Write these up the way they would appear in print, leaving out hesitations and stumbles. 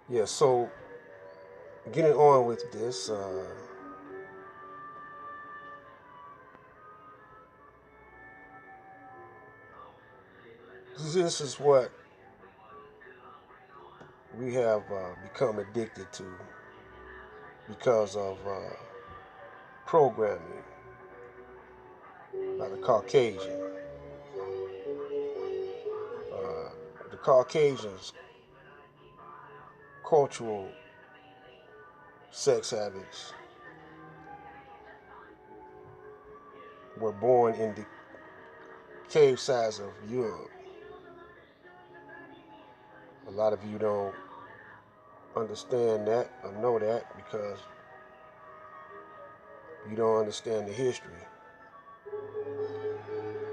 Yeah, so getting on with this, this is what we have become addicted to because of programming by the Caucasian. The Caucasians' cultural sex habits were born in the cave sides of Europe. A lot of you don't understand that or know that because you don't understand the history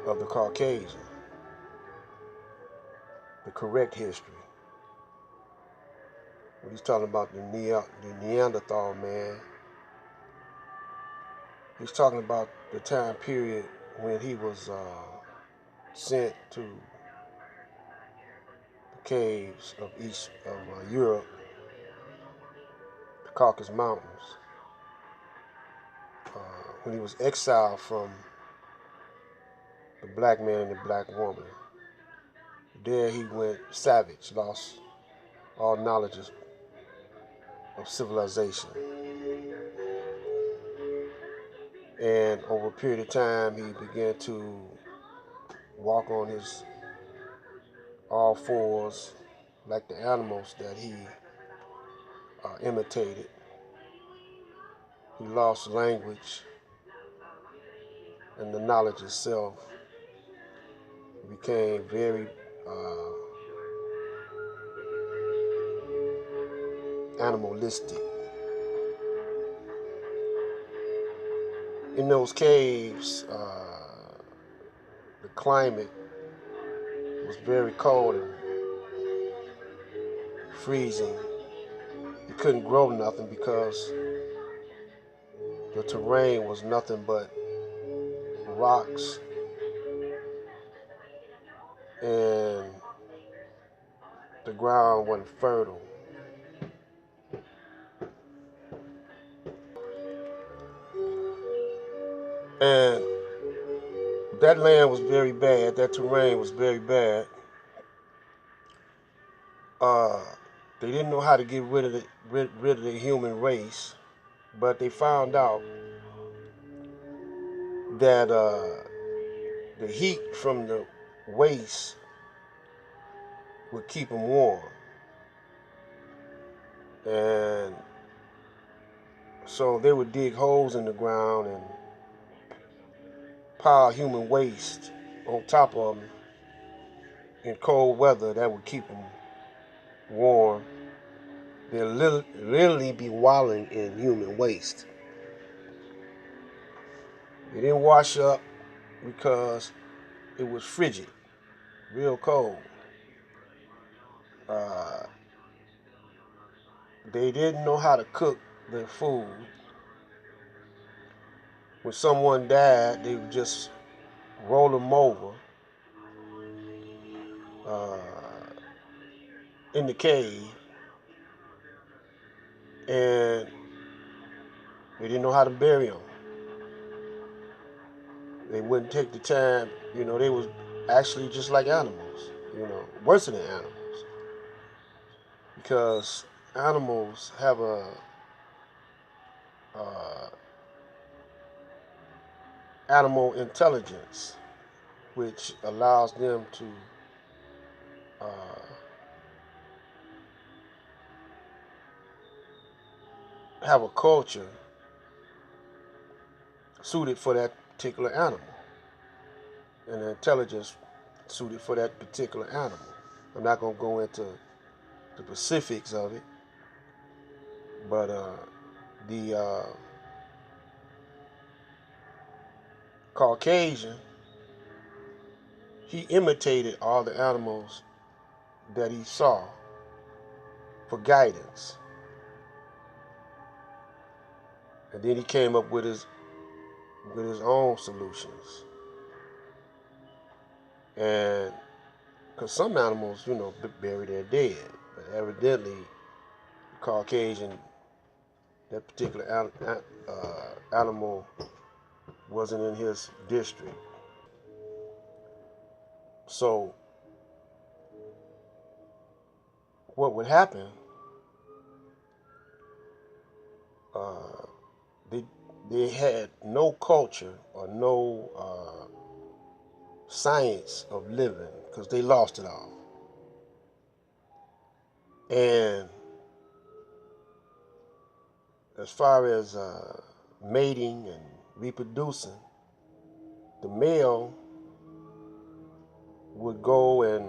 of the Caucasian, the correct history. When he's talking about the Neanderthal man, he's talking about the time period when he was sent to the caves of east of Europe, the Caucasus Mountains, when he was exiled from the black man and the black woman. There he went savage, lost all knowledge of civilization. And over a period of time, he began to walk on his all fours like the animals that he imitated. He lost language, and the knowledge itself became very animalistic. In those caves, the climate was very cold and freezing. You couldn't grow nothing because the terrain was nothing but rocks and the ground wasn't fertile. And that land was very bad. That terrain was very bad. Uh, they didn't know how to get rid of the human race, but they found out that the heat from the waste would keep them warm. And so they would dig holes in the ground and pile human waste on top of them in cold weather that would keep them warm. They'll literally be wallowing in human waste. They didn't wash up because it was frigid, real cold. Uh, they didn't know how to cook their food. When someone died, they would just roll them over uh, in the cave, and they didn't know how to bury them. They wouldn't take the time. They was actually just like animals. Worse than animals because animals have a uh, animal intelligence, which allows them to uh, have a culture suited for that particular animal, and an intelligence suited for that particular animal. I'm not going to go into the specifics of it, but the Caucasian, he imitated all the animals that he saw for guidance, and then he came up with his own solutions. And because some animals, bury their dead, but evidently Caucasian, that particular animal wasn't in his district. So what would happen, uh, they, they had no culture or no science of living because they lost it all. And as far as mating and reproducing, the male would go and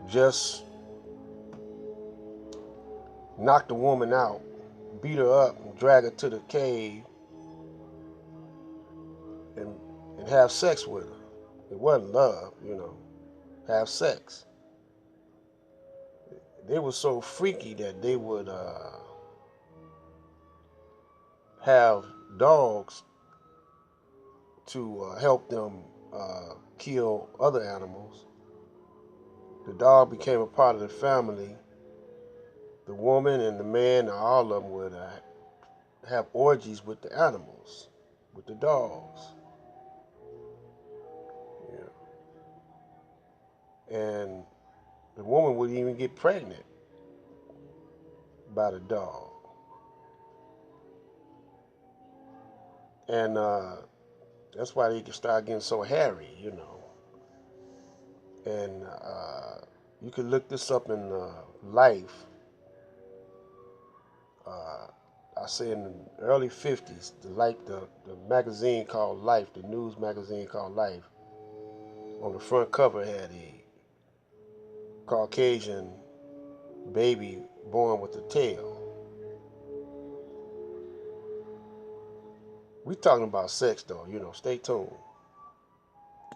just knock the woman out, beat her up, and drag her to the cave and, and have sex with her. It wasn't love, have sex. They were so freaky that they would have dogs to help them kill other animals. The dog became a part of the family. The woman and the man, all of them would have orgies with the animals, with the dogs. Yeah. And the woman would even get pregnant by the dog. And that's why they could start getting so hairy. And you can look this up in Life. I say in the early 50s, the magazine called Life, the news magazine called Life, on the front cover had a Caucasian baby born with a tail. We talking about sex though, stay tuned.